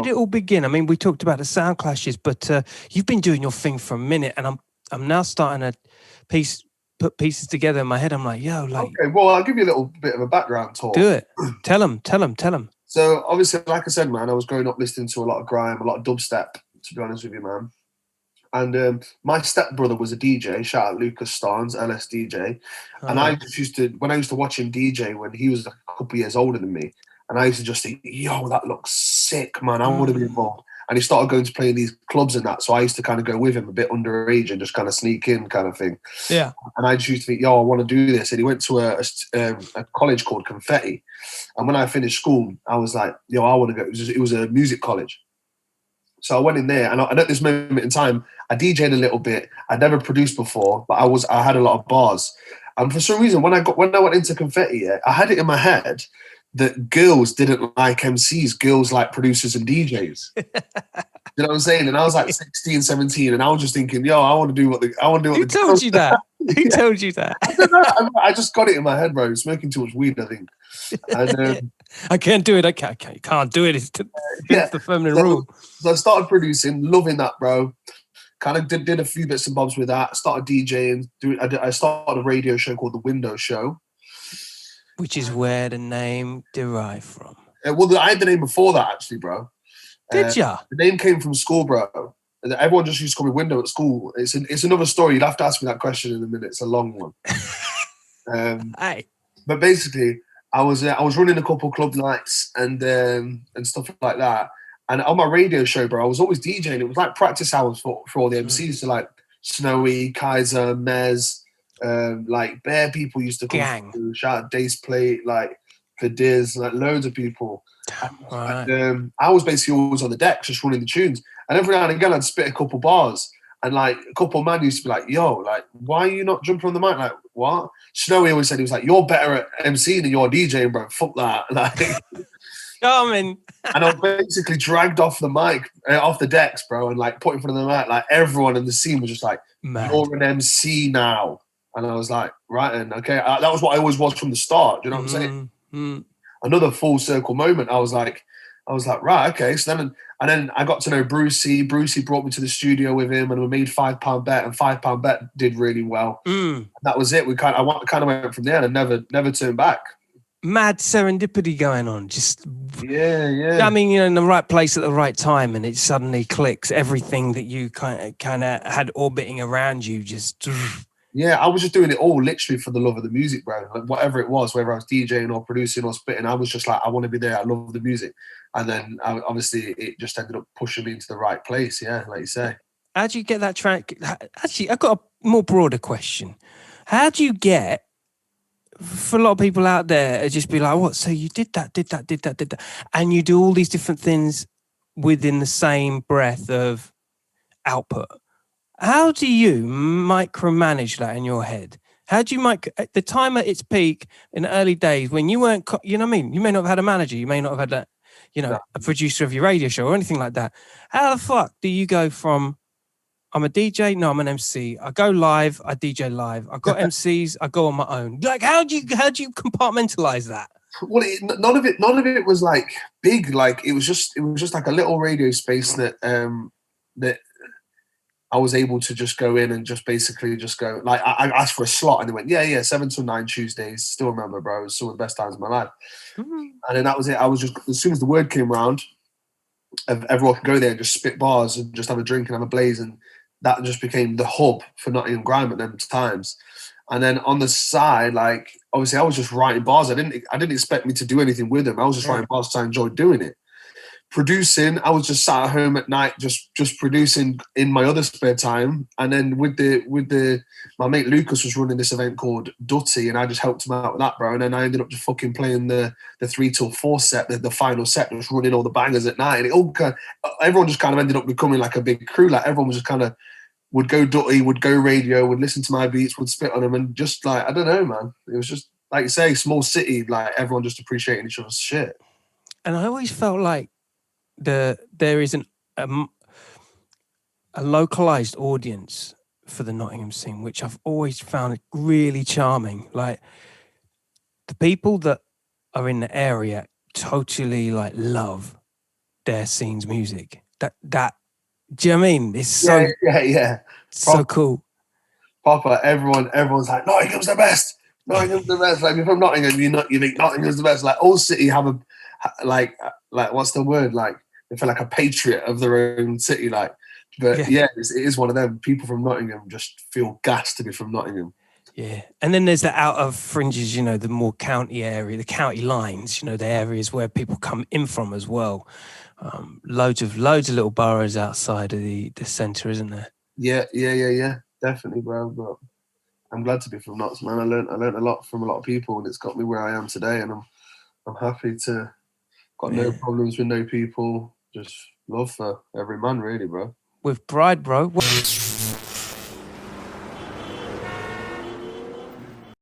did it all begin? I mean, we talked about the sound clashes, but you've been doing your thing for a minute, and I'm now starting to put pieces together in my head. I'm like, yo, like, Okay, well, I'll give you a little bit of a background talk. do it. Tell them. So obviously, like I said, man, I was growing up listening to a lot of grime, a lot of dubstep, to be honest with you, man. And my stepbrother was a DJ. Shout out Lucas Starnes, LS DJ. And I just used to, when I used to watch him DJ when he was a couple of years older than me, and I used to just think, yo, that looks sick, man. I want to be involved. And he started going to play in these clubs and that. So I used to kind of go with him a bit underage and just kind of sneak in kind of thing. Yeah. And I just used to think, yo, I want to do this. And he went to a college called Confetti. And when I finished school, I was like, yo, I want to go. It was a music college. So I went in there, and at this moment in time, I DJ'd a little bit. I'd never produced before, but I had a lot of bars. And for some reason, when I went into Confetti, I had it in my head that girls didn't like MCs, girls like producers and DJs. You know what I'm saying? And I was like 16, 17, and I was just thinking, yo, I want to do what the Who told you that? Who told you that? I don't know. I just got it in my head, bro. Smoking too much weed, I think. And, I can't do it. I can't do it. It's the feminine rule. So I started producing, loving that, bro. Kind of did a few bits and bobs with that. Started DJing. I started a radio show called The Window Show. Which is where the name derived from. Well, I had the name before that, actually, bro. Did ya? The name came from school, bro. Everyone just used to call me Window at school. It's another story. You'd have to ask me that question in a minute. It's a long one. Hey. But basically, I was running a couple club nights and stuff like that. And on my radio show, bro, I was always DJing. It was like practice hours for all the MCs. So like Snowy, Kaiser, Mez, like bare people used to come. Gang. Through. Shout out Dace Plate, like the Diz, like loads of people. Right. And I was basically always on the deck, just running the tunes. And every now and again, I'd spit a couple bars. And like a couple of men used to be like, yo, like, why are you not jumping on the mic? Like, what? Snowy always said, he was like, you're better at MC than you're DJing, bro. Fuck that. Like, and I was basically dragged off the mic, off the decks, bro, and like put in front of the mic. Like everyone in the scene was just like, you're an MC now. And I was like, right, and okay. That was what I always was from the start. Do you know what I'm saying? Mm. Another full circle moment. I was like, right, okay. So then I got to know Brucey. Brucey brought me to the studio with him, and we made £5 Bet, and £5 Bet did really well. That was it. I kind of went from there and never turned back. Mad serendipity going on. Just yeah. I mean, in the right place at the right time, and it suddenly clicks. Everything that you kind of had orbiting around you just. Yeah, I was just doing it all literally for the love of the music, bro. Like whatever it was, whether I was DJing or producing or spitting, I was just like, I want to be there. I love the music. And then obviously it just ended up pushing me into the right place. Yeah, like you say. How do you get that track? Actually, I've got a more broader question. How do you get, for a lot of people out there, just be like, what? So you did that. And you do all these different things within the same breath of output. How do you micromanage that in your head? How do you the time at its peak in the early days when you weren't, you know what I mean? You may not have had a manager. You may not have had that, a producer of your radio show or anything like that. How the fuck do you go from, I'm a DJ, no, I'm an MC. I go live, I DJ live. I got MCs, I go on my own. Like, how do you compartmentalize that? Well, none of it was like big. Like it was just like a little radio space that I was able to just go in and just basically just go. Like I asked for a slot and they went, yeah, 7 till 9 Tuesdays. Still remember, bro. It was some of the best times of my life. Mm-hmm. And then that was it. I was just, as soon as the word came around, everyone could go there and just spit bars and just have a drink and have a blaze, and that just became the hub for Nottingham Grime at them times. And then on the side, like obviously I was just writing bars. I didn't expect me to do anything with them. I was just writing bars because I enjoyed doing it. Producing, I was just sat at home at night, just producing in my other spare time. And then with my mate Lucas was running this event called Dutty, and I just helped him out with that, bro. And then I ended up just fucking playing the 3 till 4 set, the final set, just running all the bangers at night. And it all everyone just kind of ended up becoming like a big crew. Like everyone was just kind of would go Dutty, would go radio, would listen to my beats, would spit on them, and just like, I don't know, man. It was just like you say, small city, like everyone just appreciating each other's shit. And I always felt like there is a localized audience for the Nottingham scene, which I've always found really charming. Like the people that are in the area totally like love their scene's music. That do you know what I mean? It's so yeah. so cool. Proper, everyone's like, Nottingham's the best. Nottingham's the best. Like, if you're from Nottingham, you think Nottingham's the best. Like, all City have a like what's the word? Like, they feel like a patriot of their own city. Like, but yeah, it is one of them. People from Nottingham just feel gassed to be from Nottingham. Yeah, and then there's the out of fringes, you know, the more county area, the county lines, you know, the areas where people come in from as well. Loads of little boroughs outside of the centre, isn't there? Yeah, definitely, bro. But I'm glad to be from Notts, man. I learned a lot from a lot of people, and it's got me where I am today. And I'm happy to got no problems with no people. Just love for every man, really, bro. With Bride, bro.